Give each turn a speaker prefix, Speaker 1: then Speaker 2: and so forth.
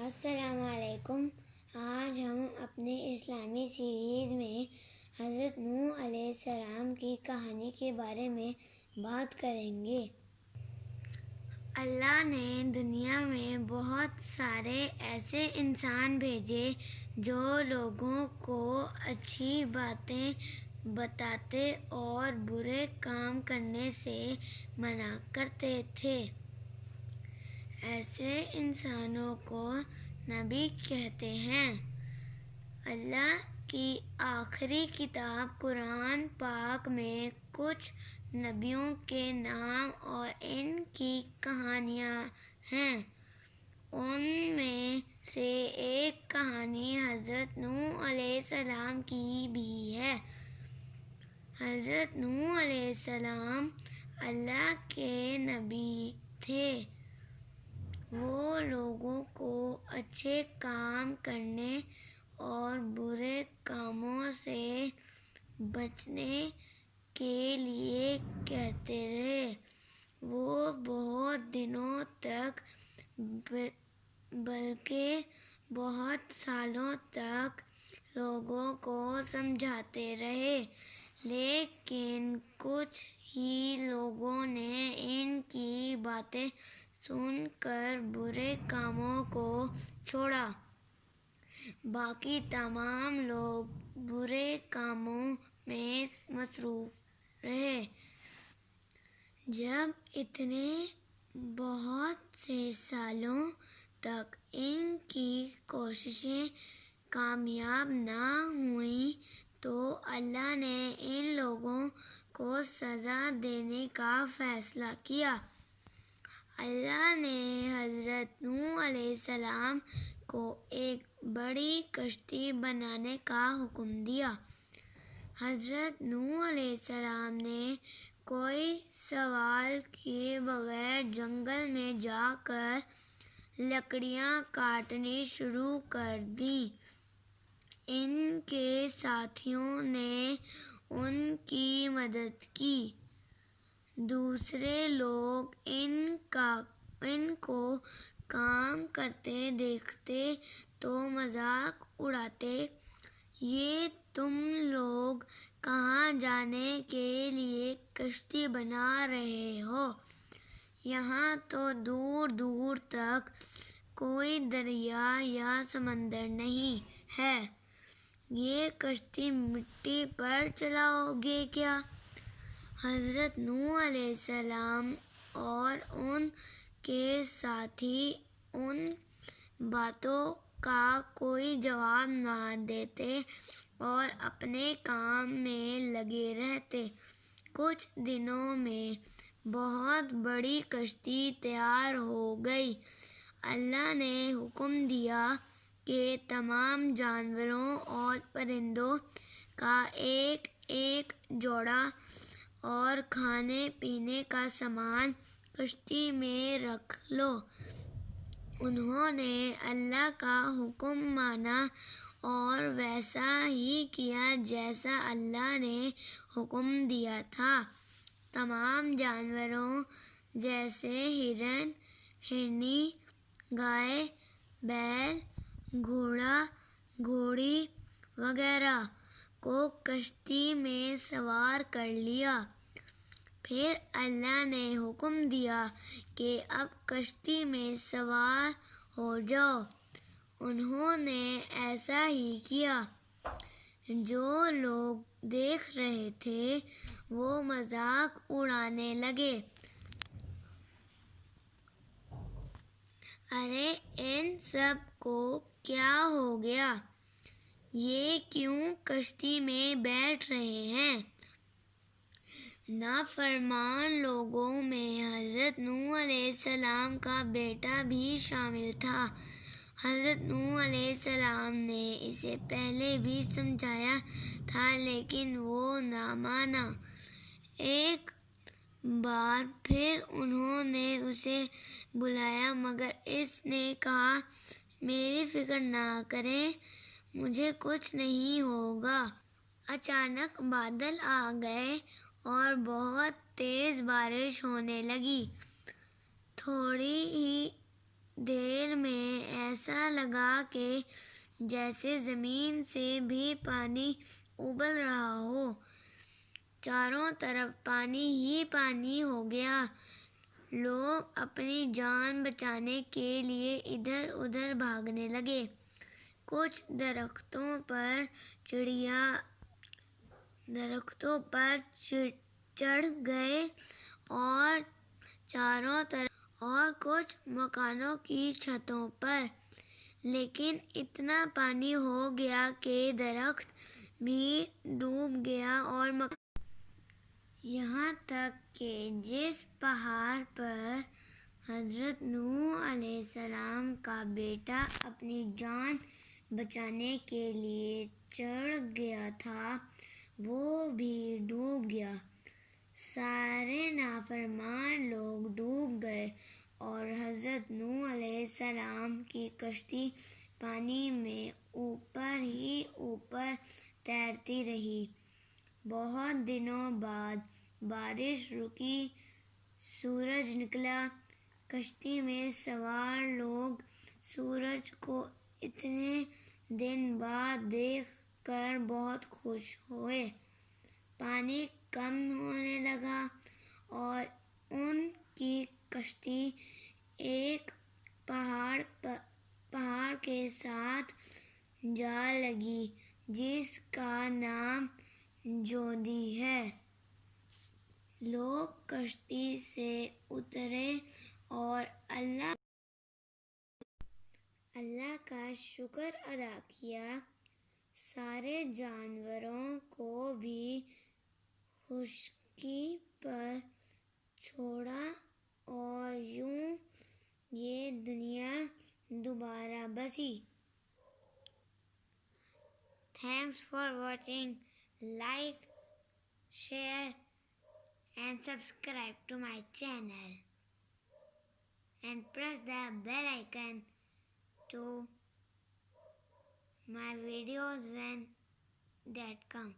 Speaker 1: السلام علیکم۔ آج ہم اپنی اسلامی سیریز میں حضرت نوح علیہ السلام کی کہانی کے بارے میں بات کریں گے۔ اللہ نے دنیا میں بہت سارے ایسے انسان بھیجے جو لوگوں کو اچھی باتیں بتاتے اور برے کام کرنے سے منع کرتے تھے۔ ایسے انسانوں کو نبی کہتے ہیں۔ اللہ کی آخری کتاب قرآن پاک میں کچھ نبیوں کے نام اور ان کی کہانیاں ہیں۔ ان میں سے ایک کہانی حضرت نوح علیہ السلام کی بھی ہے۔ حضرت نوح علیہ السلام اللہ کے نبی تھے۔ وہ لوگوں کو اچھے کام کرنے اور برے کاموں سے بچنے کے لیے کہتے رہے۔ وہ بہت دنوں تک بلکہ بہت سالوں تک لوگوں کو سمجھاتے رہے، لیکن کچھ ہی لوگوں نے ان کی باتیں سن کر برے کاموں کو چھوڑا۔ باقی تمام لوگ برے کاموں میں مصروف رہے۔ جب اتنے بہت سے سالوں تک ان کی کوششیں کامیاب نہ ہوئیں تو اللہ نے ان لوگوں کو سزا دینے کا فیصلہ کیا۔ اللہ نے حضرت نوح علیہ السلام کو ایک بڑی کشتی بنانے کا حکم دیا۔ حضرت نوح علیہ السلام نے کوئی سوال کیے بغیر جنگل میں جا کر لکڑیاں کاٹنی شروع کر دیں۔ ان کے ساتھیوں نے ان کی مدد کی۔ دوسرے لوگ ان کو کام کرتے دیکھتے تو مذاق اڑاتے، یہ تم لوگ کہاں جانے کے لیے کشتی بنا رہے ہو؟ یہاں تو دور دور تک کوئی دریا یا سمندر نہیں ہے، یہ کشتی مٹی پر چلاؤ گے کیا؟ حضرت نوح علیہ السلام اور ان کے ساتھی ان باتوں کا کوئی جواب نہ دیتے اور اپنے کام میں لگے رہتے۔ کچھ دنوں میں بہت بڑی کشتی تیار ہو گئی۔ اللہ نے حکم دیا کہ تمام جانوروں اور پرندوں کا ایک ایک جوڑا اور کھانے پینے کا سامان کشتی میں رکھ لو۔ انہوں نے اللہ کا حکم مانا اور ویسا ہی کیا جیسا اللہ نے حکم دیا تھا۔ تمام جانوروں جیسے ہرن، ہرنی، گائے، بیل، گھوڑا، گھوڑی وغیرہ کو کشتی میں سوار کر لیا۔ پھر اللہ نے حکم دیا کہ اب کشتی میں سوار ہو جاؤ۔ انہوں نے ایسا ہی کیا۔ جو لوگ دیکھ رہے تھے وہ مذاق اڑانے لگے، ارے ان سب کو کیا ہو گیا؟ یہ کیوں کشتی میں بیٹھ رہے ہیں؟ نافرمان لوگوں میں حضرت نوح علیہ السلام کا بیٹا بھی شامل تھا۔ حضرت نوح علیہ السلام نے اسے پہلے بھی سمجھایا تھا لیکن وہ نہ مانا۔ ایک بار پھر انہوں نے اسے بلایا مگر اس نے کہا، میری فکر نہ کریں، مجھے کچھ نہیں ہوگا۔ اچانک بادل آ گئے اور بہت تیز بارش ہونے لگی۔ تھوڑی ہی دیر میں ایسا لگا کہ جیسے زمین سے بھی پانی ابل رہا ہو۔ چاروں طرف پانی ہی پانی ہو گیا۔ لوگ اپنی جان بچانے کے لیے ادھر ادھر بھاگنے لگے۔ کچھ درختوں پر چڑھ گئے اور چاروں طرف، اور کچھ مکانوں کی چھتوں پر، لیکن اتنا پانی ہو گیا کہ درخت بھی ڈوب گیا اور یہاں تک کہ جس پہاڑ پر حضرت نوح علیہ السلام کا بیٹا اپنی جان بچانے کے لیے چڑھ گیا تھا، وہ بھی ڈوب گیا۔ سارے نافرمان لوگ ڈوب گئے اور حضرت نوح علیہ السلام کی کشتی پانی میں اوپر ہی اوپر تیرتی رہی۔ بہت دنوں بعد بارش رکی، سورج نکلا۔ کشتی میں سوار لوگ سورج کو اتنے دن بعد دیکھ کر بہت خوش ہوئے۔ پانی کم ہونے لگا اور ان کی کشتی ایک پہاڑ کے ساتھ جا لگی جس کا نام جودھی ہے۔ لوگ کشتی سے اترے اور اللہ کا شکر ادا کیا۔ سارے جانوروں کو بھی خشکی پر چھوڑا اور یوں یہ دنیا دوبارہ بسی۔ Thanks for watching. Like, share and subscribe to my channel and press the bell icon to my videos when that come.